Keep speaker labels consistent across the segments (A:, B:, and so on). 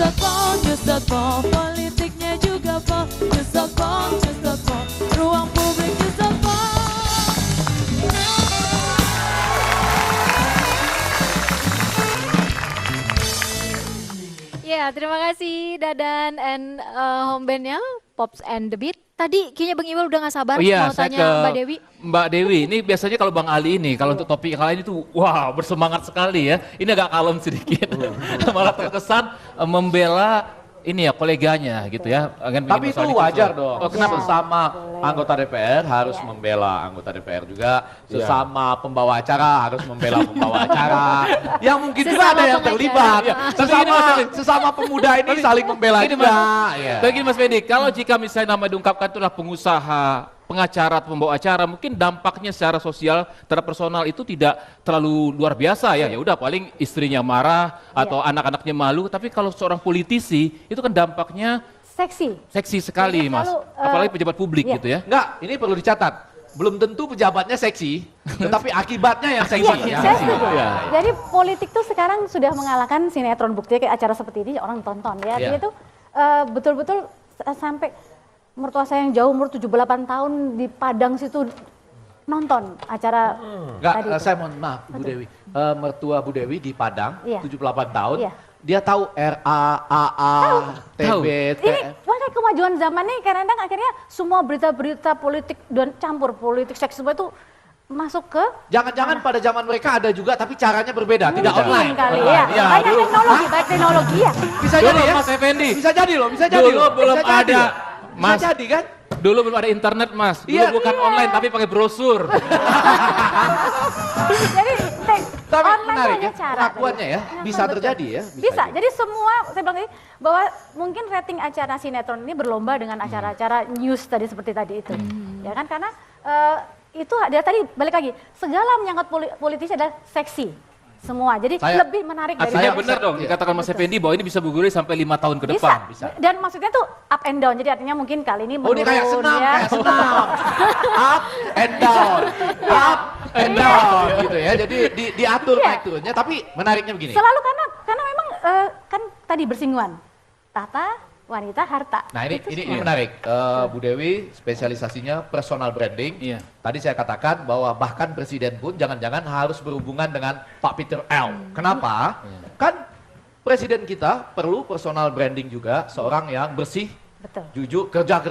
A: Justotpol, politiknya juga pol. Justotpol, ruang publik Justotpol.
B: Ya, terima kasih Dadan and home bandnya Pops and the Beat. Tadi kayaknya Bang Iwal udah gak sabar mau
C: saya
B: tanya
C: ke
B: Mbak Dewi.
C: Mbak Dewi, ini biasanya kalau Bang Ali ini, kalau untuk topik yang lain itu, wah bersemangat sekali ya. Ini agak kalem sedikit, malah terkesan membela ini ya koleganya gitu ya.
D: Tapi itu wajar dong.
C: Oh, kenapa?
D: Sesama anggota DPR harus membela anggota DPR juga. Sesama pembawa acara harus membela pembawa acara. Yang mungkin juga ada yang terlibat. Sesama pemuda ini saling membela juga.
C: Begini Mas Fendi, kalau jika misalnya nama diungkapkan itu adalah pengusaha, pengacara atau pembawa acara, mungkin dampaknya secara sosial terhadap personal itu tidak terlalu luar biasa ya. Ya udah paling istrinya marah atau anak-anaknya malu, tapi kalau seorang politisi itu kan dampaknya seksi sekali Mas. Apalagi pejabat publik gitu ya.
D: Enggak, ini perlu dicatat. Belum tentu pejabatnya seksi, tetapi akibatnya yang seksi.
E: Saya setuju. Jadi politik tuh sekarang sudah mengalahkan sinetron, buktinya kayak acara seperti ini orang tonton ya. Dia tuh betul-betul sampai mertua saya yang jauh umur 78 tahun di Padang situ nonton acara
D: tadi. Saya mohon maaf Bu Dewi, mertua Bu Dewi di Padang 78 tahun, dia tahu RA, AA, TB,
E: ini makanya kemajuan zaman ini kadang-kadang akhirnya semua berita-berita politik dan campur politik seks semua itu masuk ke
D: jangan-jangan pada zaman mereka ada juga tapi caranya berbeda, tidak online.
E: Kali ya. Banyak teknologi, baik teknologi ya.
D: Bisa jadi ya
C: Mas Effendi.
D: Bisa jadi loh, bisa jadi loh.
C: Belum ada Mas.
D: Bisa jadi kan?
C: Dulu belum ada internet Mas, dulu bukan online tapi pakai brosur.
E: Jadi
D: tapi
E: online
D: menarik ya,
E: cara
D: pengakuannya ya, bisa terjadi ya.
E: Bisa, jadi semua, saya bilang tadi, bahwa mungkin rating acara sinetron ini berlomba dengan acara-acara news tadi seperti tadi itu. Ya kan, karena itu dia tadi balik lagi, segala menyangkut politisi adalah seksi. Semua, jadi lebih menarik dari
C: saya benar dong, dikatakan Mas Effendi bahwa ini bisa bergulir sampai 5 tahun ke depan.
E: Bisa. Dan maksudnya tuh up and down, jadi artinya mungkin kali ini menurun
D: ini kayak senam,
E: ya.
D: kayak senam. Up and down, up and down gitu ya. Jadi diatur naik turunnya, tapi menariknya begini.
E: Selalu karena memang kan tadi bersinggungan, tahta, wanita, harta.
D: Nah ini menarik, Bu Dewi spesialisasinya personal branding. Tadi saya katakan bahwa bahkan presiden pun jangan-jangan harus berhubungan dengan Pak Peter L. Kenapa? Kan presiden kita perlu personal branding juga, seorang yang bersih, jujur, kerja,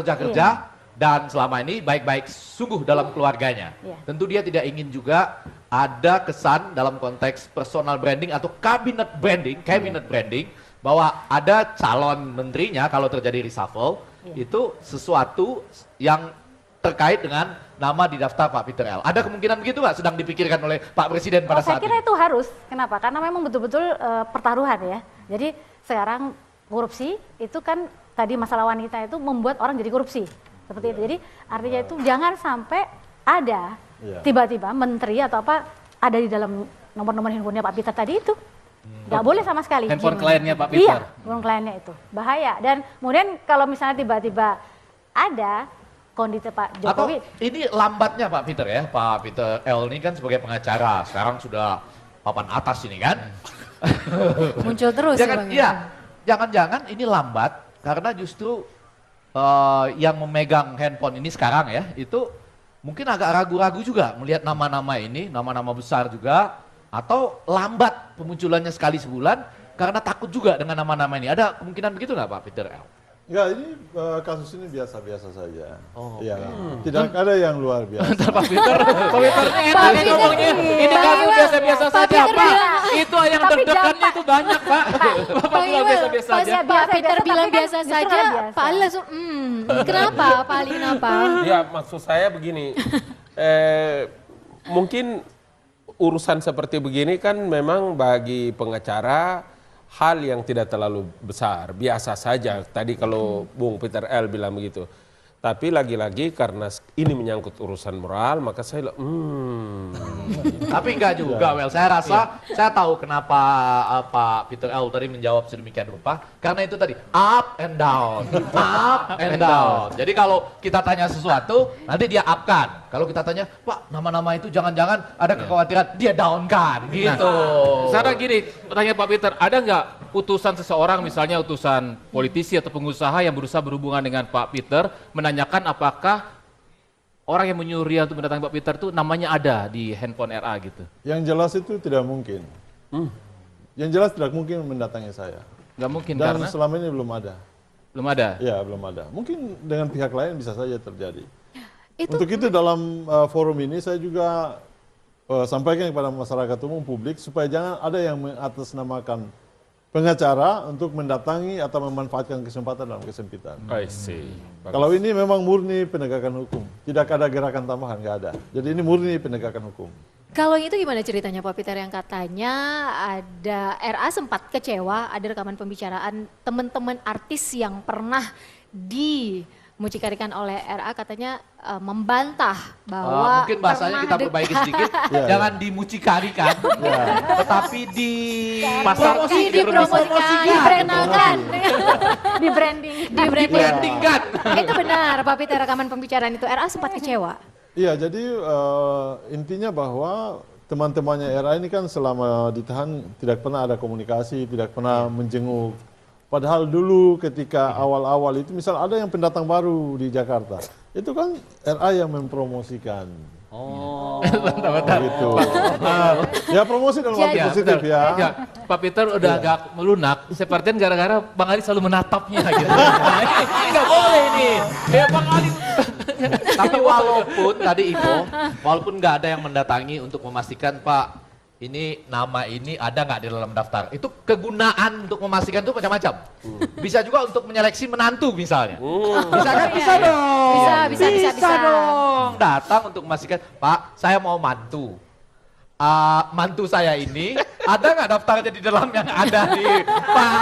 D: dan selama ini baik-baik sungguh dalam keluarganya. Tentu dia tidak ingin juga ada kesan dalam konteks personal branding atau cabinet branding, bahwa ada calon menterinya kalau terjadi reshuffle, itu sesuatu yang terkait dengan nama di daftar Pak Peter L. Ada kemungkinan begitu nggak sedang dipikirkan oleh Pak Presiden pada saat ini?
E: Saya kira itu harus. Kenapa? Karena memang betul-betul pertaruhan ya. Jadi sekarang korupsi itu kan tadi masalah wanita itu membuat orang jadi korupsi. Seperti itu. Jadi artinya itu jangan sampai ada tiba-tiba menteri atau apa ada di dalam nomor-nomor handphonenya Pak Peter tadi itu. Nggak boleh sama sekali.
C: Handphone kliennya Pak Peter.
E: Iya, handphone kliennya itu. Bahaya. Dan kemudian kalau misalnya tiba-tiba ada kondisi Pak Jokowi.
D: Atau ini lambatnya Pak Peter ya. Pak Peter L ini kan sebagai pengacara. Sekarang sudah papan atas ini kan.
B: Muncul terus
D: Jangan-jangan ini lambat karena justru yang memegang handphone ini sekarang ya. Itu mungkin agak ragu-ragu juga melihat nama-nama ini. Nama-nama besar juga. Atau lambat pemunculannya sekali sebulan karena takut juga dengan nama-nama ini. Ada kemungkinan begitu nggak Pak Peter L?
F: Enggak, ini kasus ini biasa-biasa saja. Ya, tidak ada yang luar biasa.
C: Pak Peter enak ngomongnya. Ini kasus biasa-biasa saja Pak. Itu yang terdekannya itu banyak Pak. Bapak bilang biasa-biasa saja.
B: Pak Peter bilang biasa saja, Pak Ali langsung, kenapa Pak Ali, kenapa?
G: Ya maksud saya begini, mungkin urusan seperti begini kan memang bagi pengacara hal yang tidak terlalu besar, biasa saja. Tadi kalau Bung Peter L bilang begitu. Tapi lagi-lagi karena ini menyangkut urusan moral, maka saya
D: Tapi enggak juga, Well. Saya rasa, saya tahu kenapa Pak Peter L tadi menjawab sedemikian rupa. Karena itu tadi, up and down, up and down. Jadi kalau kita tanya sesuatu, nanti dia up kan. Kalau kita tanya, Pak, nama-nama itu jangan-jangan ada kekhawatiran dia down kan, gitu.
C: Sekarang gini, pertanyaan Pak Peter, ada nggak utusan seseorang, misalnya utusan politisi atau pengusaha yang berusaha berhubungan dengan Pak Peter, menanyakan apakah orang yang menyuruh dia untuk mendatangi Pak Peter itu namanya ada di handphone RA gitu?
F: Yang jelas itu tidak mungkin. Yang jelas tidak mungkin mendatangi saya.
C: Nggak mungkin
F: Dan
C: karena
F: selama ini belum ada.
C: belum ada.
F: Ya, belum ada. Mungkin dengan pihak lain bisa saja terjadi.
B: Itu
F: Untuk itu dalam forum ini saya juga sampaikan kepada masyarakat umum publik supaya jangan ada yang mengatasnamakan pengacara untuk mendatangi atau memanfaatkan kesempatan dalam kesempitan.
G: I see.
F: Kalau ini memang murni penegakan hukum, tidak ada gerakan tambahan, nggak ada. Jadi ini murni penegakan hukum.
B: Kalau itu gimana ceritanya Pak Peter yang katanya ada RA sempat kecewa, ada rekaman pembicaraan teman-teman artis yang pernah dimucikarikan oleh RA katanya membantah bahwa
D: mungkin bahasanya
B: pernah
D: kita perbaiki
B: dekat.
D: sedikit, jangan dimucikarikan, tetapi
B: dipromosikan, diperkenalkan,
E: Di branding.
D: brandingkan.
B: Itu benar Pak Peter rekaman pembicaraan itu RA sempat kecewa.
F: Iya, jadi intinya bahwa teman-temannya RA ini kan selama ditahan tidak pernah ada komunikasi, tidak pernah menjenguk. Padahal dulu ketika awal-awal itu misal ada yang pendatang baru di Jakarta, itu kan RA yang mempromosikan.
D: Oh,
F: Gitu. Ya promosi dalam arti positif ya.
C: Ya, Pak Peter udah agak melunak, sepertinya gara-gara Bang Ali selalu menatapnya gitu. Ini nggak boleh ini. Ya Bang Ali.
D: tapi walaupun tadi Ipo, walaupun nggak ada yang mendatangi untuk memastikan Pak, ini nama ini ada nggak di dalam daftar? Itu kegunaan untuk memastikan itu macam-macam. Bisa juga untuk menyeleksi menantu misalnya. Bisa kan? Bisa dong.
B: Bisa.
D: dong. Datang untuk memastikan, Pak, saya mau mantu. Mantu saya ini ada nggak daftarnya di dalam yang ada di Pak?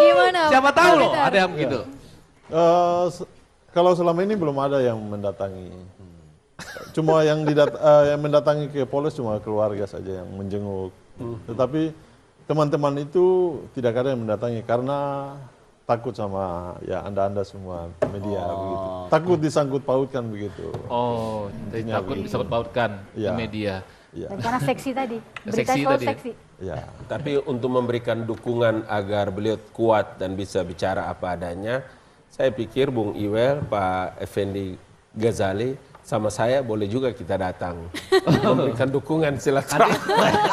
B: Gimana?
D: Siapa
B: Pak
D: tahu loh,
B: Peter?
D: ada yang begitu.
F: Kalau selama ini belum ada yang mendatangi. Cuma yang mendatangi ke Polres cuma keluarga saja yang menjenguk. Tetapi teman-teman itu tidak ada yang mendatangi karena takut sama ya anda semua media begitu. Takut disangkut pautkan begitu.
C: Oh,
F: Intinya
C: takut
F: begitu.
C: disebut pautkan di
F: Iya.
C: media.
F: Ya.
E: Dan karena seksi tadi. Berita
C: Seksi
E: selalu
C: tadi ya?
E: seksi.
F: Ya.
G: Tapi untuk memberikan dukungan agar beliau kuat dan bisa bicara apa adanya, saya pikir Bung Iwel, Pak Effendi Ghazali, sama saya boleh juga kita datang. Memberikan dukungan silakan.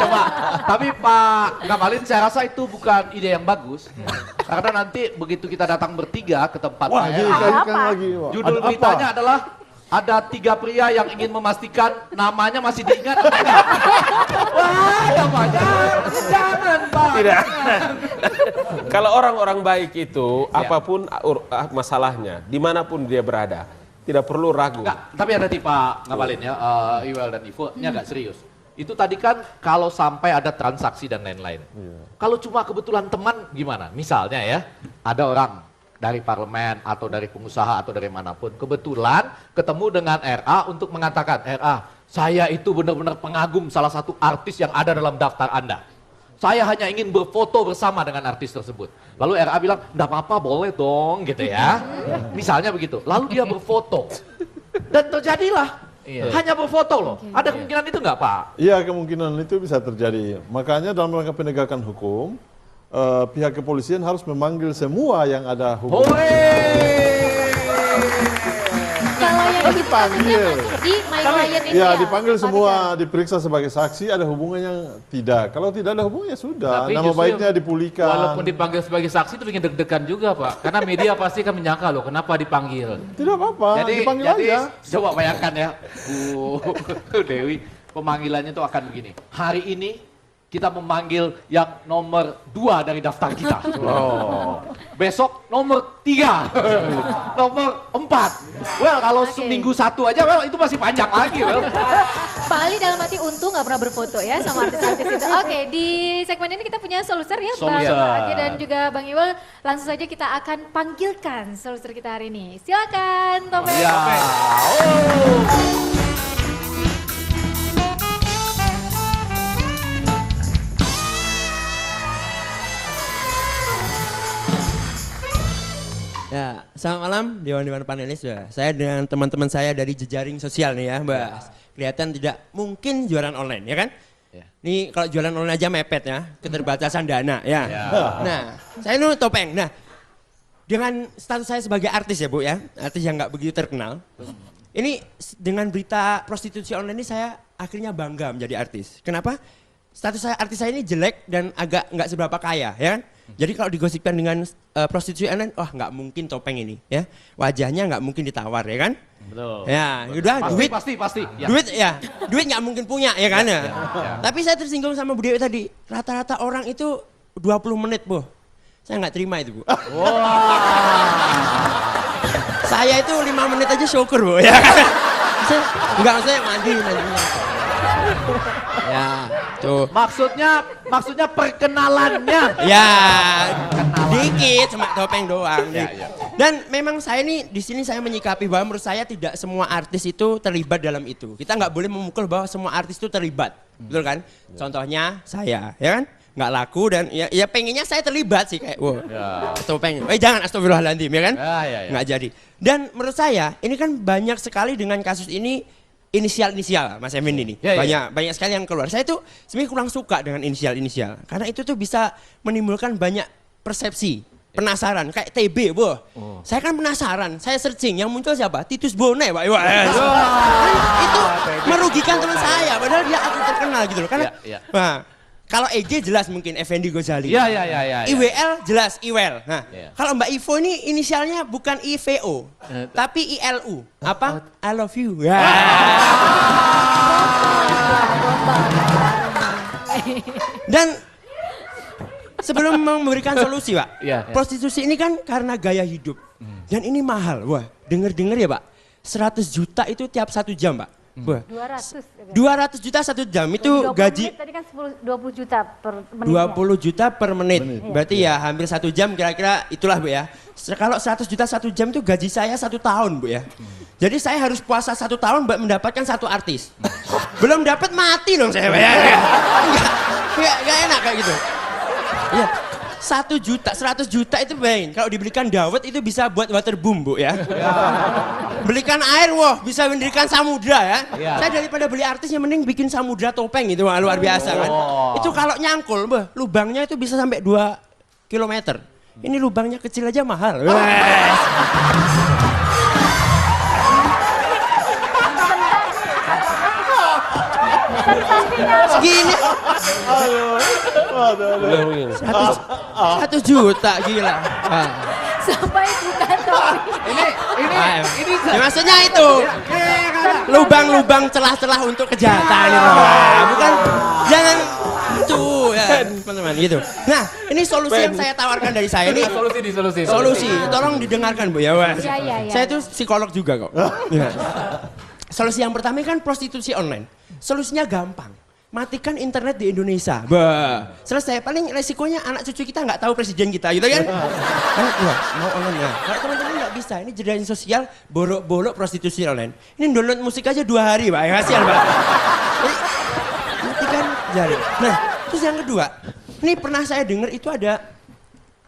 D: Coba, tapi Pak Ngabalin saya rasa itu bukan ide yang bagus. Karena nanti begitu kita datang bertiga ke tempat
F: Wah,
D: saya,
F: jadi kan lagi. Wah,
D: judul
F: ada
D: beritanya
F: apa?
D: adalah ada 3 pria yang ingin memastikan namanya masih diingat. atau enggak. Wah, namanya jangan Pak.
G: Tidak. Kalau orang-orang baik itu, apapun masalahnya, dimanapun dia berada, tidak perlu ragu.
D: Enggak, tapi ada tipe Ngabalin ya, Iwel dan Ivo, ini agak serius. Itu tadi kan kalau sampai ada transaksi dan lain-lain. Kalau cuma kebetulan teman gimana? Misalnya ya, ada orang dari parlemen atau dari pengusaha atau dari manapun, kebetulan ketemu dengan RA untuk mengatakan, RA, saya itu benar-benar pengagum salah satu artis yang ada dalam daftar Anda. Saya hanya ingin berfoto bersama dengan artis tersebut. Lalu RA bilang, enggak apa-apa, boleh dong gitu ya. Misalnya begitu. Lalu dia berfoto. Dan terjadilah. Hanya berfoto loh. Ada kemungkinan itu enggak Pak?
F: Iya, kemungkinan itu bisa terjadi. Makanya dalam rangka penegakan hukum, pihak kepolisian harus memanggil semua yang ada hubungan.
B: Kalau yang
F: Kan dipanggil.
B: di My Client ini
F: Ya,
B: ya,
F: dipanggil
B: Pak
F: semua,
B: Peter.
F: diperiksa sebagai saksi, ada hubungannya tidak. Kalau tidak ada hubungannya sudah,
C: Tapi
F: nama
C: justru
F: baiknya dipulihkan.
C: Walaupun dipanggil sebagai saksi itu bikin deg-degan juga Pak. Karena media pasti kan menyangka loh kenapa dipanggil.
F: Tidak apa-apa, dipanggil aja.
D: Coba bayangkan ya, Bu Dewi, pemanggilannya itu akan begini. Hari ini kita memanggil yang nomor 2 dari daftar kita. Besok nomor 3, nomor 4. Well, kalau seminggu 1 aja, well itu masih panjang lagi. Well.
B: Pak Ali dalam hati untung nggak pernah berfoto ya sama artis-artis itu. Oke, di segmen ini kita punya soluser ya, Bang
C: Soluser.
B: Agi dan juga Bang Iwel. Langsung saja kita akan panggilkan soluser kita hari ini. Silakan, Topeng.
D: Ya.
H: Ya, selamat malam dewan-dewan panelis ya. Saya dengan teman-teman saya dari jejaring sosial nih ya, Mbak. Kelihatan tidak mungkin jualan online ya kan? Ini kalau jualan online aja mepet ya, keterbatasan dana ya. Nah, saya ini topeng. Nah, dengan status saya sebagai artis ya Bu ya, artis yang nggak begitu terkenal. Ini dengan berita prostitusi online ini saya akhirnya bangga menjadi artis. Kenapa? Status saya artis saya ini jelek dan agak nggak seberapa kaya ya kan. Jadi kalau digosipkan dengan prostitusi online, wah nggak mungkin topeng ini ya. Wajahnya nggak mungkin ditawar ya kan.
D: Betul.
H: Ya, udah
D: Pasti.
H: duit nggak mungkin punya ya kan. Tapi saya tersinggung sama Bu Dewi tadi. Rata-rata orang itu 20 menit Bu. Saya nggak terima itu Bu. Saya itu 5 menit aja syukur Bu ya kan. Enggak, saya mandi. Ya, tuh.
D: Maksudnya perkenalannya.
H: Ya, dikit cuma topeng doang. Dan memang saya ini di sini saya menyikapi bahwa menurut saya tidak semua artis itu terlibat dalam itu. Kita nggak boleh memukul bahwa semua artis itu terlibat, betul kan? Contohnya saya, ya kan? Nggak laku dan ya pengennya saya terlibat sih kayak, topeng. Jangan astagfirullahaladzim, ya kan? Nggak jadi. Dan menurut saya ini kan banyak sekali dengan kasus ini inisial Mas Emin ini. Banyak sekali yang keluar. Saya tuh sebenarnya kurang suka dengan inisial karena itu tuh bisa menimbulkan banyak persepsi, penasaran kayak TB, Bu. Saya kan penasaran, saya searching yang muncul siapa? Titus Bone, Pak. Itu merugikan teman saya padahal dia artis terkenal gitu loh. Karena kalau EG jelas mungkin Effendi Ghazali. IWL jelas Iwel. Nah, kalau Mbak Ivo ini inisialnya bukan IVO, tapi ILU. Apa? I love you. Dan sebelum memberikan solusi, Pak, prostitusi ini kan karena gaya hidup. Dan ini mahal. Wah, denger ya, Pak. 100 juta itu tiap 1 jam, Pak. 200 juta 1 jam itu gaji.
E: Tadi kan 20 juta per menit.
H: 20 juta per menit. Berarti ya hampir 1 jam kira-kira itulah Bu ya. Kalau 100 juta 1 jam itu gaji saya 1 tahun Bu ya. Jadi saya harus puasa 1 tahun buat mendapatkan 1 artis. Belum dapat mati dong saya ya. Enggak enak kayak gitu. Iya. 1 juta, 100 juta itu bayangin. Kalau dibelikan dawet itu bisa buat waterboom Bu ya. Belikan air, wah bisa mendirikan samudra ya. Saya daripada beli artisnya mending bikin samudra topeng itu luar biasa kan. Itu kalau nyangkul, lubangnya itu bisa sampai 2 kilometer. Ini lubangnya kecil aja mahal. Segini. 1 juta gila.
B: Sampai bukan topi.
D: Ini
H: Ya, maksudnya itu lubang-lubang celah-celah untuk kejahatan itu. Bukan jangan tuh ya teman-teman gitu. Nah, ini solusi yang saya tawarkan dari saya ini. Solusi. Tolong didengarkan Bu ya. Saya itu psikolog juga kok. Solusi yang pertama kan prostitusi online. Solusinya gampang. Matikan internet di Indonesia. Selesai. Paling resikonya anak cucu kita nggak tahu presiden kita gitu kan. Mau online ya. Kalau teman-teman nggak bisa, ini jejaring sosial bolok prostitusi online. Ini download musik aja 2 hari Pak. Kasihan Pak. Jadi, matikan jari. Nah, terus yang kedua. Ini pernah saya dengar itu ada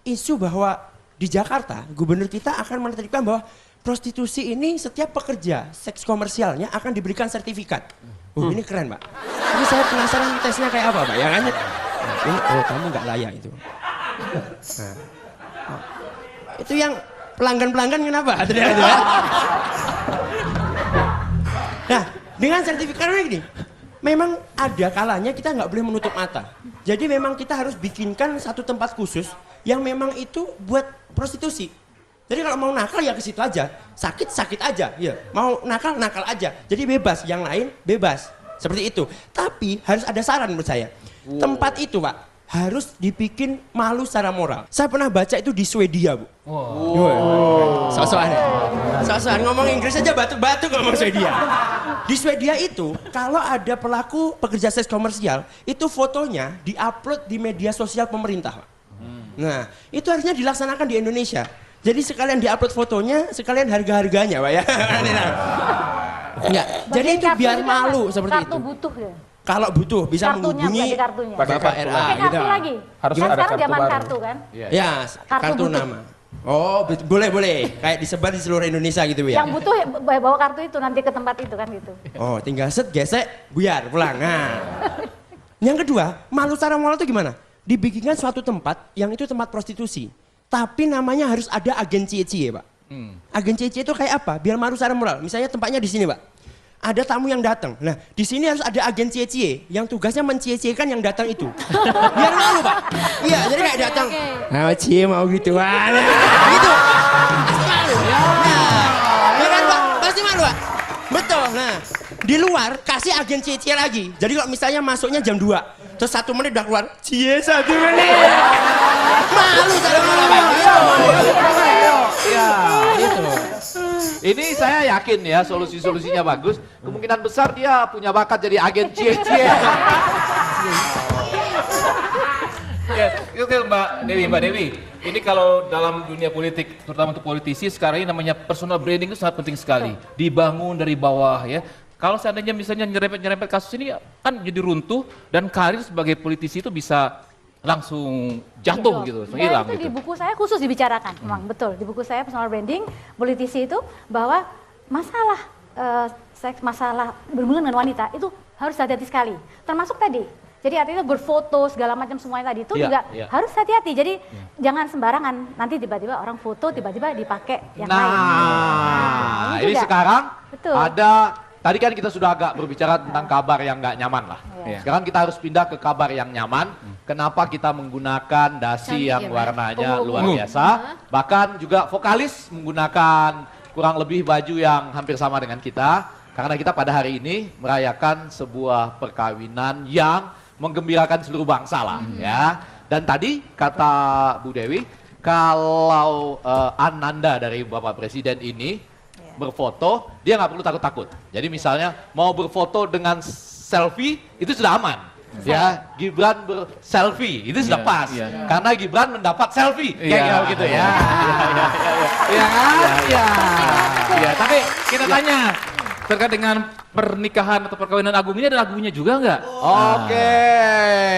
H: isu bahwa di Jakarta, gubernur kita akan menertibkan bahwa prostitusi ini setiap pekerja seks komersialnya akan diberikan sertifikat. Ini keren Pak. Tapi saya penasaran tesnya kayak apa Pak ya kan? Ini kamu nggak layak itu. Itu yang pelanggan kenapa? Nah dengan sertifikatnya gini, memang ada kalanya kita nggak boleh menutup mata. Jadi memang kita harus bikinkan satu tempat khusus yang memang itu buat prostitusi. Jadi kalau mau nakal ya ke situ aja, sakit aja, ya. Mau nakal aja. Jadi bebas, yang lain bebas. Seperti itu. Tapi harus ada saran menurut saya. Tempat itu Pak harus dibikin malu secara moral. Saya pernah baca itu di Swedia Bu. Sosokan ngomong Inggris aja batuk-batuk ngomong Swedia. Di Swedia itu kalau ada pelaku pekerja seks komersial itu fotonya diupload di media sosial pemerintah Pak. Nah itu harusnya dilaksanakan di Indonesia. Jadi sekalian diupload fotonya, sekalian harga-harganya, Pak ya. Enggak. Jadi itu biar malu seperti itu.
E: Kartu butuh ya.
H: Kalau butuh bisa menghubungi Bapak RA.
E: Pakai kartu lagi.
G: Harus
E: Kan
G: ada
E: sekarang
G: kartu
E: zaman
G: baru.
E: kartu kan.
H: Ya, kartu
E: butuh.
H: nama. Oh, boleh. Kayak disebar di seluruh Indonesia gitu ya.
E: Yang butuh ya, bawa kartu itu nanti ke tempat itu kan gitu.
H: Oh, tinggal set gesek, buyar pulang. Yang kedua, malu secara moral itu gimana? Dibikinkan suatu tempat yang itu tempat prostitusi. Tapi namanya harus ada agen cie-cie, Pak. Agen cie-cie itu kayak apa? Biar malu secara moral. Misalnya tempatnya di sini, Pak. Ada tamu yang datang. Nah, di sini harus ada agen cie-cie yang tugasnya mencie-ciekan yang datang itu. Biar malu, Pak. Iya, jadi kayak datang. Nah, cie mau gituan. Gitu. Pasti malu. Nah, kan, Pak? Pasti malu, Pak. Betul. Nah, di luar kasih agen cie-cie lagi. Jadi kalau misalnya masuknya jam 2, terus 1 menit udah keluar, cie 1 menit. Malu cara malu, Pak.
D: Ya, itu. Ini saya yakin ya solusi-solusinya bagus. Kemungkinan besar dia punya bakat jadi agen cie-cie.
C: Ya, oke Mbak Dewi. Ini kalau dalam dunia politik, terutama untuk politisi, sekarang ini namanya personal branding itu sangat penting sekali. Dibangun dari bawah ya. Kalau seandainya misalnya nyerempet kasus ini kan jadi runtuh dan karir sebagai politisi itu bisa langsung jatuh gitu, langsung hilang
E: itu
C: gitu.
E: di buku saya khusus dibicarakan, memang betul. Di buku saya personal branding, politisi itu bahwa masalah seks, masalah berhubungan dengan wanita itu harus hati-hati sekali. Termasuk tadi. Jadi artinya berfoto segala macam semuanya tadi itu juga harus hati-hati. Jadi jangan sembarangan. Nanti tiba-tiba orang foto tiba-tiba dipakai yang lain.
D: Nah, ini
E: juga.
D: sekarang
E: Betul.
D: ada. Tadi kan kita sudah agak berbicara tentang kabar yang nggak nyaman lah. Sekarang kita harus pindah ke kabar yang nyaman. Kenapa kita menggunakan dasi yang warnanya luar biasa. Bahkan juga vokalis menggunakan kurang lebih baju yang hampir sama dengan kita. Karena kita pada hari ini merayakan sebuah perkawinan yang menggembirakan seluruh bangsa lah. Ya. Dan tadi kata Bu Dewi, kalau Ananda dari Bapak Presiden ini berfoto, dia nggak perlu takut-takut. Jadi misalnya mau berfoto dengan selfie, itu sudah aman. Ya, Gibran berselfie, itu sudah pas. Karena Gibran mendapat selfie. Kayak gitu ya. Iya kan?
C: Ya, tapi kita tanya terkait dengan pernikahan atau perkawinan agung ini ada lagunya juga nggak?
D: Oke,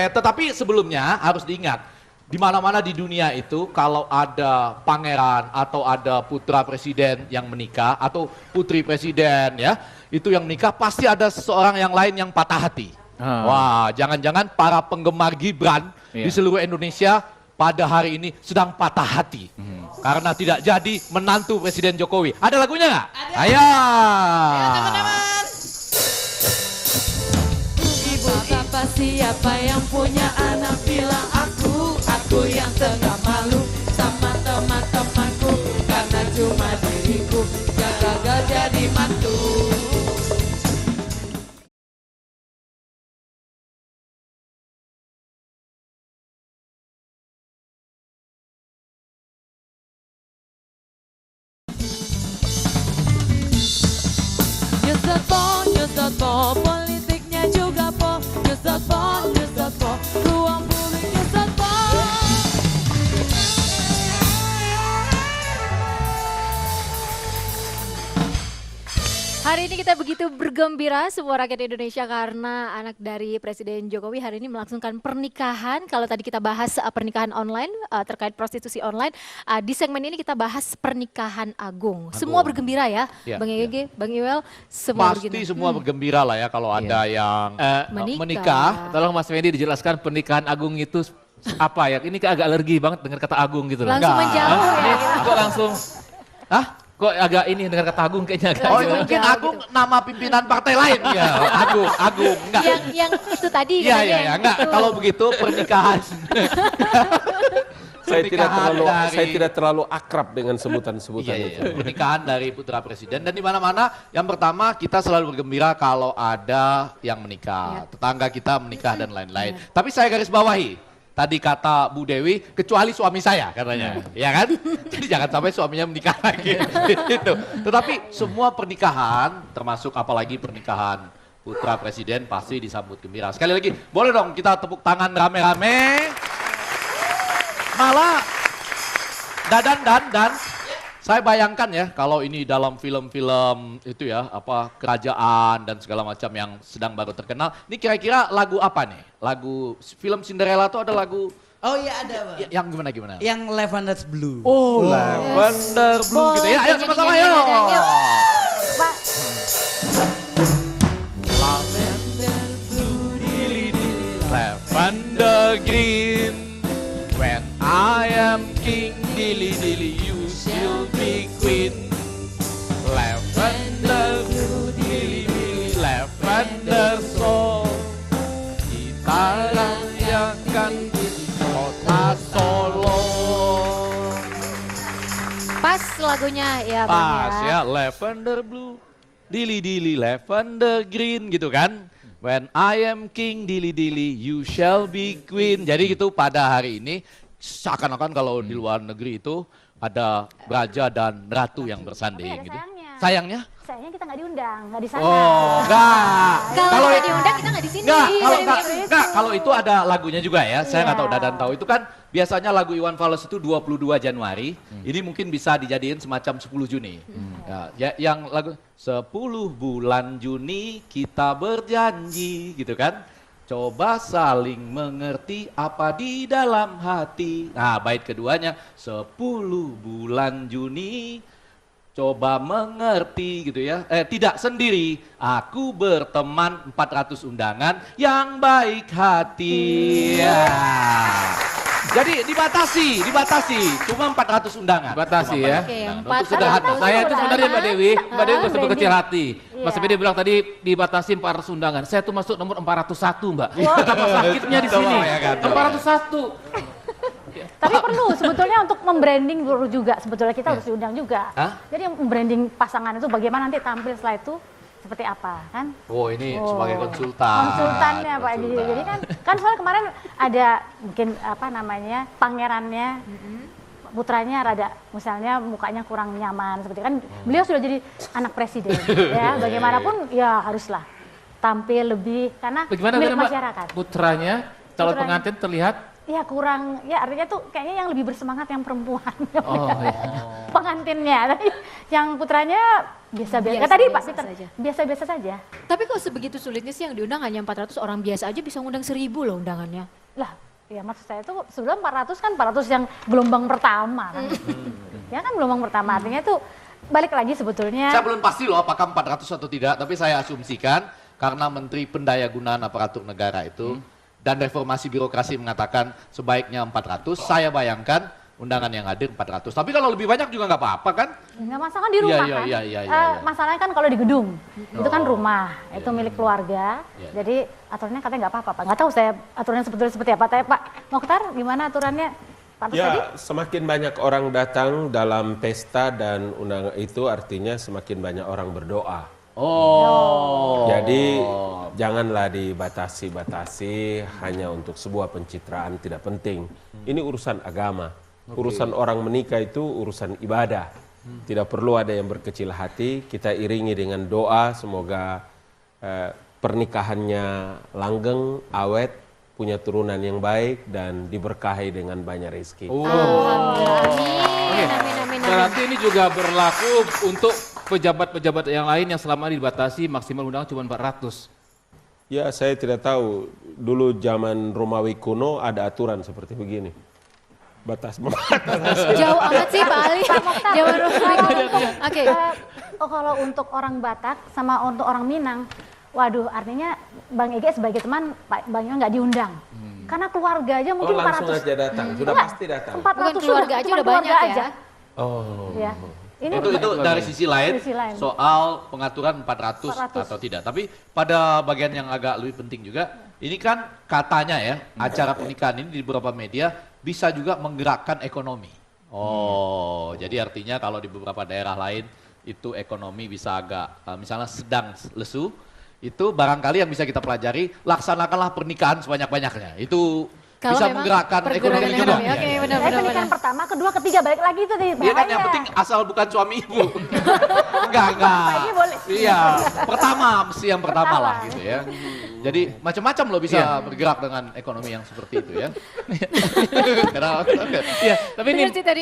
D: tetapi sebelumnya harus diingat, di mana-mana di dunia itu kalau ada pangeran atau ada putra presiden yang menikah atau putri presiden ya, itu yang menikah pasti ada seseorang yang lain yang patah hati. Wah, jangan-jangan para penggemar Gibran di seluruh Indonesia pada hari ini sedang patah hati. Karena tidak jadi menantu Presiden Jokowi. Ada lagunya nggak? Ayo.
A: Ibu bapak siapa yang punya anak bilang aku yang tengah malu sama teman-temanku karena cuma diriku yang gagal jadi mantu. Nyesot po, politiknya juga po, nyesot po, ruang publik nyesot po.
B: Hari ini kita begitu bergembira semua rakyat Indonesia karena anak dari Presiden Jokowi hari ini melangsungkan pernikahan. Kalau tadi kita bahas pernikahan online terkait prostitusi online, di segmen ini kita bahas pernikahan agung. Semua bergembira ya, Bang Ege, Bang Iwel, semua
D: Pasti
B: bergembira.
D: semua bergembira lah ya kalau ada yang menikah.
C: Tolong Mas Fendi dijelaskan pernikahan agung itu apa ya? Ini agak alergi banget dengar kata agung gitu loh.
B: Langsung menjauh ya.
C: Kok langsung, kok agak ini dengar kata agung kayaknya agak.
D: Oh itu mungkin Agung nama pimpinan partai lain ya. Agung, enggak.
B: Yang itu tadi
D: Iya, enggak. Kalau begitu pernikahan.
G: Saya tidak terlalu akrab dengan sebutan-sebutan itu.
D: Pernikahan dari putra presiden dan di mana-mana yang pertama kita selalu bergembira kalau ada yang menikah, tetangga kita menikah dan lain-lain. Tapi saya garis bawahi. Tadi kata Bu Dewi, kecuali suami saya katanya, ya kan? Jadi jangan sampai suaminya menikah lagi. Gitu. Tetapi semua pernikahan, termasuk apalagi pernikahan putra presiden pasti disambut gembira. Sekali lagi, boleh dong kita tepuk tangan rame-rame. Malah dan saya bayangkan ya kalau ini dalam film-film itu ya apa kerajaan dan segala macam yang sedang baru terkenal. Ini kira-kira lagu apa nih? Lagu film Cinderella tuh ada lagu.
H: Oh iya ada, Bang.
D: Yang gimana?
H: Yang Lavender Blue.
D: Oh, Lavender Blue gitu ya. Ayo sama-sama yuk.
E: Pak,
D: Lavender am king, dilly dilly, you shall be queen. Lavender blue, dilly dilly, lavender soul. Kita rayakan di kota Solo.
B: Pas lagunya ya Bang
D: Pas ya, lavender blue, dilly dilly, lavender green gitu kan. When I am king, dilly dilly, you shall be queen. Jadi gitu pada hari ini, seakan-akan kalau di luar negeri itu ada raja dan ratu yang bersanding
E: Tapi ada
D: gitu.
E: sayangnya.
D: Sayangnya?
E: Sayangnya kita nggak diundang, nggak di sana.
D: Oh, enggak.
B: Kalau nggak diundang kita nggak di sini.
D: Enggak, kalau itu ada lagunya juga ya. Saya nggak tahu
E: Iya.
D: Dadan tahu. Itu kan biasanya lagu Iwan Fals itu 22 Januari. Ini mungkin bisa dijadiin semacam 10 Juni. Ya, yang lagu 10 bulan Juni kita berjanji gitu kan. Coba saling mengerti apa di dalam hati. Nah, bait keduanya 10 bulan Juni coba mengerti gitu ya. Tidak sendiri, aku berteman 400 undangan yang baik hati. Ya. Jadi dibatasi, cuma 400 undangan.
C: Batasi ya.
B: Oke, yang
D: Nah, untuk
B: 400
D: sederhana.
C: Saya itu sebenarnya Mbak Dewi nggak usah
E: branding.
C: berkecil hati. Mas
E: Iya.
C: Bede bilang tadi dibatasi 400 undangan. Saya tuh masuk nomor 401 Mbak. Betapa sakitnya di sini.
D: Coba ya kan, coba.
C: 401.
E: Tapi perlu sebetulnya untuk membranding dulu juga. Sebetulnya kita harus diundang juga.
D: Hah?
E: Jadi membranding pasangan itu bagaimana nanti tampil setelah itu seperti apa kan?
D: Oh, ini sebagai konsultan.
E: Konsultannya Pak Edi.
D: Konsultan.
E: Jadi kan soal kemarin ada mungkin apa namanya pangerannya, putranya rada misalnya mukanya kurang nyaman seperti kan beliau sudah jadi anak presiden ya bagaimanapun ya haruslah tampil lebih karena
C: Bagaimana
E: milik
C: Mbak?
E: masyarakat.
C: Putranya calon
E: Putranya.
C: pengantin terlihat
E: Ya kurang, ya artinya tuh kayaknya yang lebih bersemangat yang perempuan.
C: Oh, iya.
E: Pengantinnya, tapi yang putranya biasa-biasa.
B: Biasa-
E: Tadi Pak
B: biasa
E: Peter,
B: saja.
E: biasa-biasa saja.
B: Tapi kok sebegitu sulitnya sih yang diundang hanya 400 orang biasa aja bisa ngundang 1000 loh undangannya.
E: Lah, ya maksud saya itu sebelum 400 kan 400 yang gelombang pertama kan. Ya kan gelombang pertama, artinya itu balik lagi sebetulnya.
D: Saya belum pasti loh apakah 400 atau tidak, tapi saya asumsikan karena Menteri Pendayagunaan Aparatur Negara itu dan reformasi birokrasi mengatakan sebaiknya 400, saya bayangkan undangan yang hadir 400. Tapi kalau lebih banyak juga nggak apa-apa kan?
E: Nggak masalah di rumah
D: Iya,
E: kan.
D: iya, iya, iya,
E: Eh,
D: iya.
E: Masalahnya kan kalau di gedung, itu kan rumah, itu milik keluarga.
D: Iya.
E: Jadi aturannya katanya nggak apa-apa Pak. Nggak tahu saya aturannya sebetulnya seperti apa. Tapi Pak Mokhtar gimana aturannya? Pak Tadi?
G: Ya, semakin banyak orang datang dalam pesta dan undangan itu artinya semakin banyak orang berdoa.
D: Oh.
G: Jadi janganlah dibatasi-batasi hanya untuk sebuah pencitraan tidak penting. Ini urusan agama. Urusan orang menikah itu urusan ibadah. Tidak perlu ada yang berkecil hati. Kita iringi dengan doa semoga pernikahannya langgeng, awet, punya turunan yang baik dan diberkahi dengan banyak rezeki.
B: Amin, amin, amin, amin.
C: Berarti ini juga berlaku untuk pejabat-pejabat yang lain yang selama ini dibatasi maksimal undangan cuma 400.
G: Ya, saya tidak tahu. Dulu zaman Romawi kuno ada aturan seperti begini. Batas membatasi.
B: Jauh amat sih Pak Ali. Jangan Oke.
E: Kalau untuk orang Batak sama untuk orang Minang, waduh artinya Bang Ege sebagai teman Pak Bang Ege nggak diundang. Karena keluarga aja
G: Oh,
E: mungkin
G: langsung
E: 400.
G: aja datang. Sudah
E: Enggak,
G: pasti datang.
E: 400
B: Bukan keluarga
E: sudah,
B: aja
E: cuma
B: udah
E: keluarga
B: banyak ya.
E: aja.
G: Oh.
E: Ya. Ini
D: Itu dari sisi lain
E: Sisi lain.
D: soal pengaturan 400
E: 400.
D: atau tidak. Tapi pada bagian yang agak lebih penting juga, ini kan katanya ya, acara pernikahan ini di beberapa media bisa juga menggerakkan ekonomi. Oh, jadi artinya kalau di beberapa daerah lain itu ekonomi bisa agak misalnya sedang lesu, itu barangkali yang bisa kita pelajari, laksanakanlah pernikahan sebanyak-banyaknya. Itu
B: Kalau
D: bisa
B: memang
D: menggerakkan
B: pergerakan
D: ekonomi juga.
B: ekonomi. Oke,
D: Iya, iya.
B: benar.
E: Saya pernikahan pertama, kedua, ketiga balik lagi itu tadi.
D: Iya kan yang penting asal bukan suami ibu. Enggak.
E: Ini boleh.
D: Iya, pertama mesti yang pertama lah gitu ya. Jadi macam-macam loh bisa bergerak dengan ekonomi yang seperti itu ya.
C: Iya, tapi ini
B: Benar sih tadi.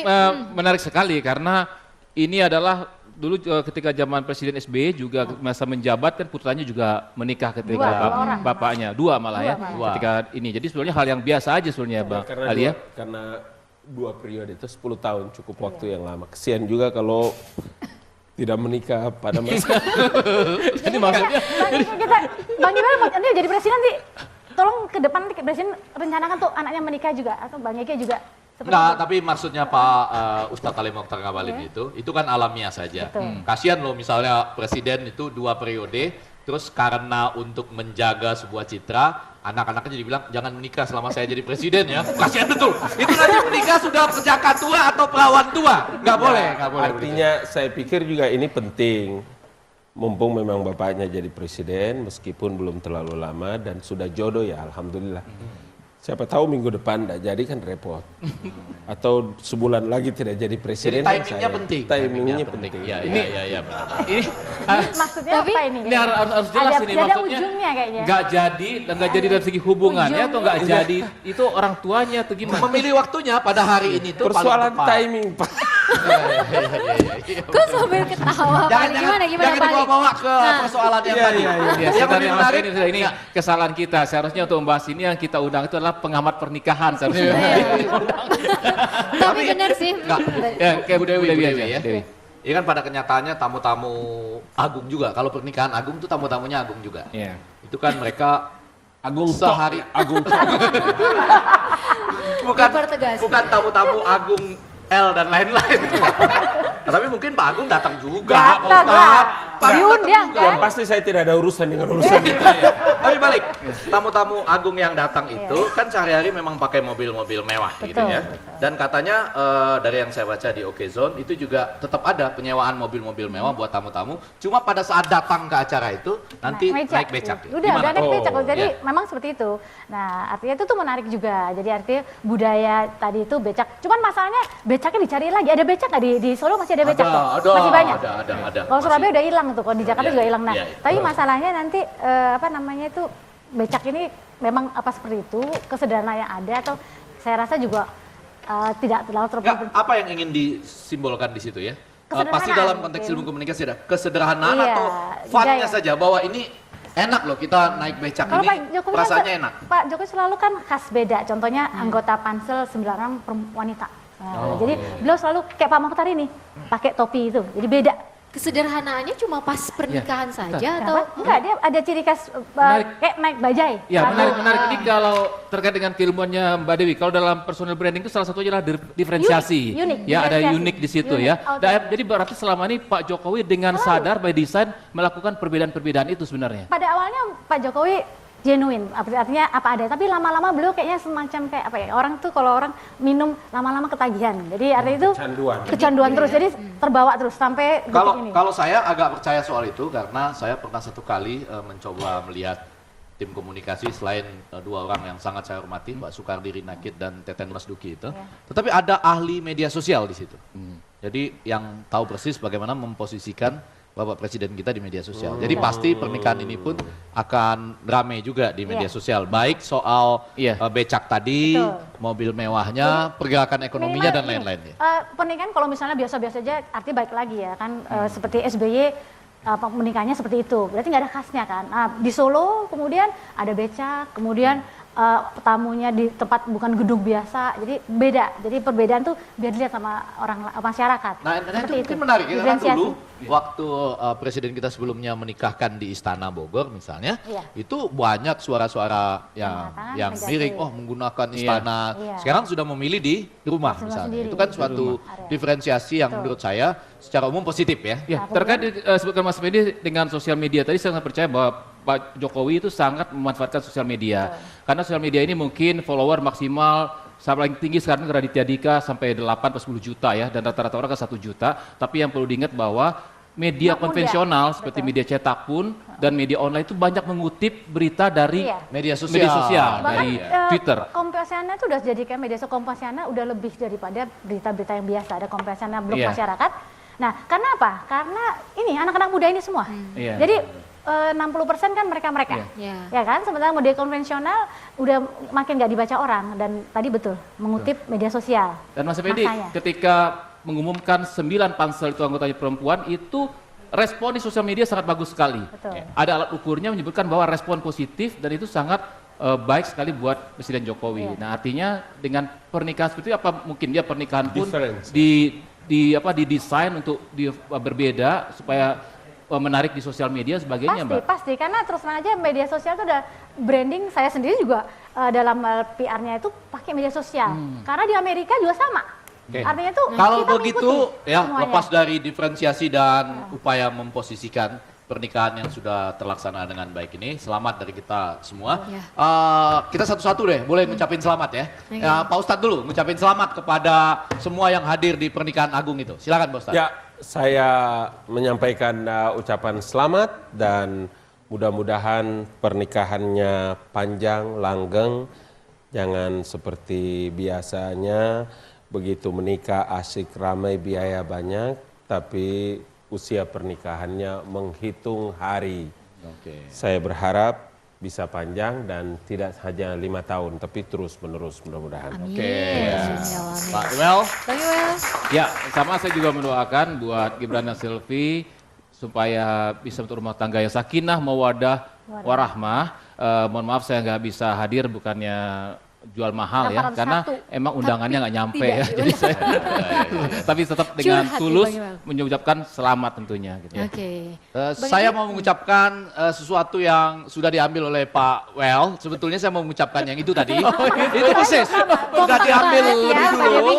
C: menarik sekali karena ini adalah dulu ketika zaman Presiden SBY juga masa menjabat kan putranya juga menikah ketika
E: Dua orang.
C: bapaknya, dua malah ya,
E: Dua.
C: ketika ini. Jadi sebenarnya hal yang biasa aja sebenarnya Bang
G: Karena
C: Ali ya.
G: karena dua periode itu 10 tahun cukup waktu yang lama. Kesian juga kalau tidak menikah pada masa.
C: Jadi maksudnya
E: Bang Iqbal nanti jadi presiden nanti tolong ke depan nanti presiden rencanakan tuh anaknya menikah juga atau Bang Ege juga
D: Enggak, tapi maksudnya Pak Ustadz Ali Mokhtar Ngabalin itu kan alamiah saja. Kasihan loh misalnya presiden itu 2 periode, terus karena untuk menjaga sebuah citra, anak-anaknya jadi bilang jangan menikah selama saya jadi presiden ya. Kasihan betul. Itu nanti menikah sudah perjaka tua atau perawan tua. Nggak boleh.
G: Artinya saya pikir juga ini penting. Mumpung memang bapaknya jadi presiden, meskipun belum terlalu lama dan sudah jodoh ya, alhamdulillah. Siapa tahu minggu depan tidak jadi kan repot. Atau sebulan lagi tidak jadi presiden.
D: Jadi timingnya penting.
G: Timingnya penting.
D: Iya.
C: Ini
E: Maksudnya apa ini?
C: ini harus jelas ini
E: ada
C: maksudnya.
E: ujungnya kayaknya.
C: Nggak jadi dan nggak jadi dari segi hubungannya atau nggak jadi itu orang tuanya atau gimana?
D: Memilih waktunya pada hari ini tuh
G: Persoalan
D: paling tepat.
G: timing, Pak.
B: Kok sambil ketawa Pak? Gimana
D: Jangan
B: Pak?
D: dibawa-bawa ke persoalan yang tadi.
C: Ya,
D: Yang
C: sebenarnya
D: lebih
C: Mas
D: menarik,
C: Benny, ini kesalahan kita. Seharusnya untuk membahas ini yang kita undang itu adalah pengamat pernikahan seharusnya.
B: Tapi benar sih.
C: Ya, kayak Bu Dewi
D: Dewi,
C: aja.
D: ya.
C: Dewi.
D: Ini kan pada kenyataannya tamu-tamu agung juga. Kalau pernikahan agung tuh tamu-tamunya agung juga.
C: Iya.
D: Itu kan mereka
G: Agung
D: sehari
G: Agung
B: Dipertegas.
D: bukan tamu-tamu agung L dan lain-lain. Tapi mungkin Pak Agung datang juga.
E: Datang lah.
D: Pak Agung datang
E: Diundang
D: juga.
G: Yang pasti saya tidak ada urusan dengan urusan itu.
D: Tapi balik, tamu-tamu agung yang datang itu kan sehari-hari memang pakai mobil-mobil mewah gitu ya. Dan katanya dari yang saya baca di Okezone itu juga tetap ada penyewaan mobil-mobil mewah buat tamu-tamu. Cuma pada saat datang ke acara itu nanti naik becak.
E: Udah naik becak.
D: Oh,
E: Jadi
D: ya.
E: memang seperti itu. Nah, artinya itu tuh menarik juga. Jadi artinya budaya tadi itu becak. Cuman masalahnya becaknya dicari lagi. Ada becak nggak di Solo masih ada becak tuh? Masih banyak.
D: Ada.
E: Kalau Surabaya udah hilang tuh. Kalau di Jakarta juga hilang. Nah,
D: iya.
E: tapi masalahnya nanti apa namanya itu becak ini memang apa seperti itu kesederhanaan yang ada atau saya rasa juga tidak terlalu
D: Nggak, apa yang ingin disimbolkan di situ ya? Pasti
E: Kesederhanaan
D: dalam konteks
E: mungkin.
D: ilmu komunikasi ada kesederhanaan
E: Iya,
D: atau funnya
E: budaya.
D: saja bahwa ini enak loh kita naik becak
E: Kalau
D: ini
E: Pak Jokowi kan
D: rasanya enak.
E: Pak Jokowi selalu kan khas beda. Contohnya anggota pansel 9 orang wanita. Nah, jadi beliau selalu kayak Pak Mokhtar ini pakai topi itu. Jadi beda.
B: Kesederhanaannya cuma pas pernikahan saja atau
E: Kenapa? Enggak, dia ada ciri khas
C: Menarik.
E: kayak naik bajai.
C: Ya,
E: Lalu,
C: menarik. Ini kalau terkait dengan keilmuannya Mbak Dewi, kalau dalam personal branding itu salah satunya adalah diferensiasi.
E: Unik,
C: Ya, ada
E: diferensiasi.
C: unik di situ
E: Unik,
C: ya.
E: oke.
C: Jadi berarti selama ini Pak Jokowi dengan sadar by design melakukan perbedaan-perbedaan itu sebenarnya.
E: pada awalnya Pak Jokowi genuine, artinya apa ada. Tapi lama-lama beliau kayaknya semacam kayak apa ya, orang tuh kalau orang minum lama-lama ketagihan. Jadi artinya itu kecanduan terus, jadi terbawa terus sampai detik ini.
D: Kalau saya agak percaya soal itu karena saya pernah satu kali mencoba melihat tim komunikasi selain 2 orang yang sangat saya hormati, Pak Soekardi Rinakit dan Teten Masduki itu. Tetapi ada ahli media sosial di situ. Jadi yang tahu persis bagaimana memposisikan Bapak Presiden kita di media sosial. Jadi pasti pernikahan ini pun akan ramai juga di media sosial. Baik soal becak tadi, mobil mewahnya, pergerakan ekonominya dan lain-lainnya.
E: Pernikahan kalau misalnya biasa-biasa aja artinya baik lagi ya kan, seperti SBY menikahnya seperti itu, berarti nggak ada khasnya kan. Nah, di Solo kemudian ada becak, kemudian tamunya di tempat bukan gedung biasa, jadi beda. Jadi perbedaan tuh biar dilihat sama orang masyarakat.
D: Nah, itu menarik ya, karena dulu waktu presiden kita sebelumnya menikahkan di Istana Bogor misalnya, itu banyak suara-suara yang miring, menggunakan istana. Sekarang sudah memilih di rumah misalnya.
E: sendiri.
D: Itu kan suatu diferensiasi yang menurut saya secara umum positif ya.
C: Ya, terkait sebutkan Mas Benny dengan sosial media tadi saya sangat percaya bahwa Pak Jokowi itu sangat memanfaatkan sosial media. Karena sosial media ini mungkin follower maksimal paling tinggi sekarang Raditya Dika sampai 8-10 juta ya, dan rata-rata orang ke 1 juta. Tapi yang perlu diingat bahwa media konvensional seperti media cetak pun dan media online itu banyak mengutip berita dari
D: media sosial,
C: dari Twitter.
E: Kompasiana itu udah jadikan media sosial, Kompasiana udah lebih daripada berita-berita yang biasa. Ada Kompasiana blog masyarakat. Nah, karena apa? Karena ini anak-anak muda ini semua. Jadi 60% kan mereka-mereka, ya kan? Sementara media konvensional udah makin nggak dibaca orang, dan tadi betul mengutip media sosial.
C: Dan Mas Benny, ketika mengumumkan 9 pansel itu anggotanya perempuan, itu respon di sosial media sangat bagus sekali. Ada alat ukurnya menyebutkan bahwa respon positif dan itu sangat baik sekali buat Presiden Jokowi. Nah, artinya dengan pernikahan seperti itu, apa mungkin dia pernikahan pun didesain untuk berbeda supaya menarik di sosial media sebagainya, Mbak?
E: Pasti, karena terus terang aja media sosial itu udah branding. Saya sendiri juga dalam PR-nya itu pakai media sosial. Karena di Amerika juga sama. Artinya tuh
D: Kalau
E: kita
D: begitu ya
E: semuanya.
D: lepas dari diferensiasi dan upaya memposisikan pernikahan yang sudah terlaksana dengan baik ini, selamat dari kita semua. Kita satu-satu deh, boleh ngucapin selamat ya. Pak Ustadz dulu ngucapin selamat kepada semua yang hadir di pernikahan agung itu. Silakan Pak Ustadz.
G: Ya, saya menyampaikan ucapan selamat dan mudah-mudahan pernikahannya panjang, langgeng, jangan seperti biasanya begitu menikah asik, ramai, biaya banyak, tapi usia pernikahannya menghitung hari. Saya berharap bisa panjang dan tidak hanya 5 tahun, tapi terus menerus mudah-mudahan.
D: Pak Iwel.
C: Ya, sama saya juga mendoakan buat Gibran dan Selvi supaya bisa untuk rumah tangga yang sakinah, mawaddah, warahmah. Mohon maaf saya nggak bisa hadir, bukannya jual mahal ya, karena emang undangannya nggak nyampe ya. Jadi saya, tapi tetap dengan tulus mengucapkan selamat tentunya. Gitu.
D: Saya mau mengucapkan sesuatu yang sudah diambil oleh Pak Well. Sebetulnya saya mau mengucapkan yang itu tadi. Itu persis. Sudah diambil lebih dulu.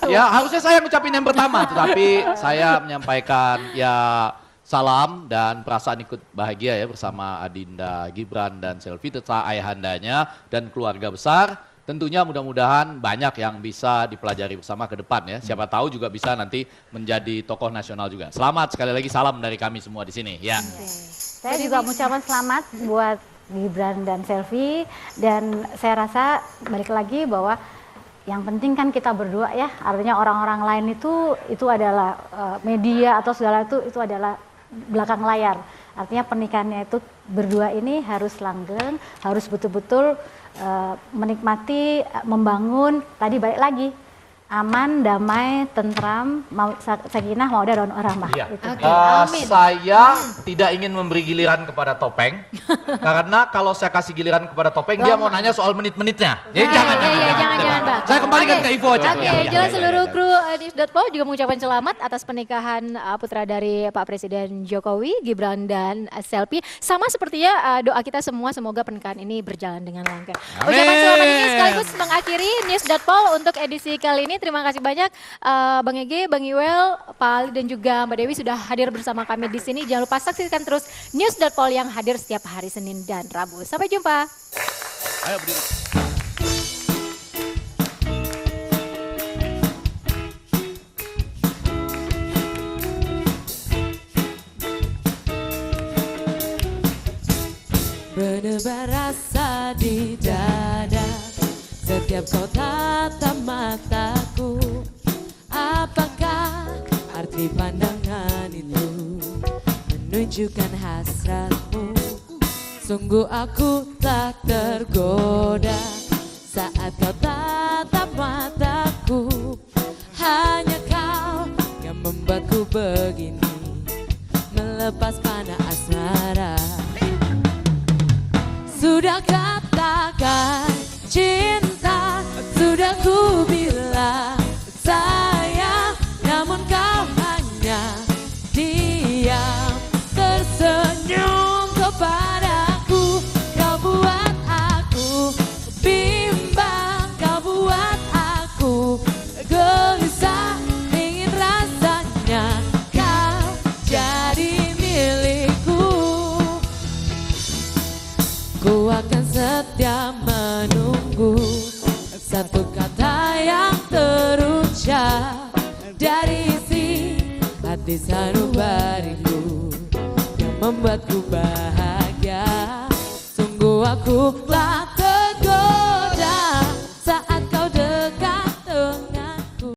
D: Ya, harusnya saya mengucapin yang pertama, tetapi saya menyampaikan ya salam dan perasaan ikut bahagia ya bersama Adinda Gibran dan Selvi, serta ayahandanya dan keluarga besar. Tentunya mudah-mudahan banyak yang bisa dipelajari bersama ke depan ya. Siapa tahu juga bisa nanti menjadi tokoh nasional juga. Selamat sekali lagi, salam dari kami semua di sini ya.
E: Saya juga mengucapkan selamat buat Gibran dan Selvi, dan saya rasa balik lagi bahwa yang penting kan kita berdua ya. Artinya orang-orang lain itu adalah media atau segala itu adalah belakang layar. Artinya pernikahannya itu berdua ini harus langgeng, harus betul-betul menikmati, membangun, tadi balik lagi, aman, damai, tentram, sakinah, mawaddah, dan warahmah.
D: Saya tidak ingin memberi giliran kepada Topeng, karena kalau saya kasih giliran kepada Topeng, dia mau nanya soal menit-menitnya. Jadi jangan,
B: Bang.
D: Saya kembalikan ke Ivo aja.
B: Jelas seluruh kru News.po juga mengucapkan selamat atas pernikahan putra dari Pak Presiden Jokowi, Gibran dan Selvi. Sama sepertinya doa kita semua, semoga pernikahan ini berjalan dengan lancar. Ucapan selamat ini sekaligus mengakhiri News.po untuk edisi kali ini. Terima kasih banyak Bang Ege, Bang Iwel, Pak Ali dan juga Mbak Dewi sudah hadir bersama kami di sini. Jangan lupa saksikan terus News.po yang hadir setiap hari Senin dan Rabu. Sampai jumpa.
D: Ayo berdiri.
A: Berdebar rasa di dada setiap kau tatap mataku. Apakah arti pandangan itu menunjukkan hasratmu? Sungguh aku tak tergoda saat kau tatap mataku. Hanya kau yang membuatku begini, melepas panah asmara. Sudah katakan cinta, sudah ku bilang sayang, namun kau hanya diam tersenyum kepadaku. Kau buat aku bimbang, kau buat aku gelisah, ingin rasanya kau jadi milikku. Ku akan setia menunggu satu kata yang terucap dari isi hati sanubariku yang membuatku bahagia. Sungguh aku telah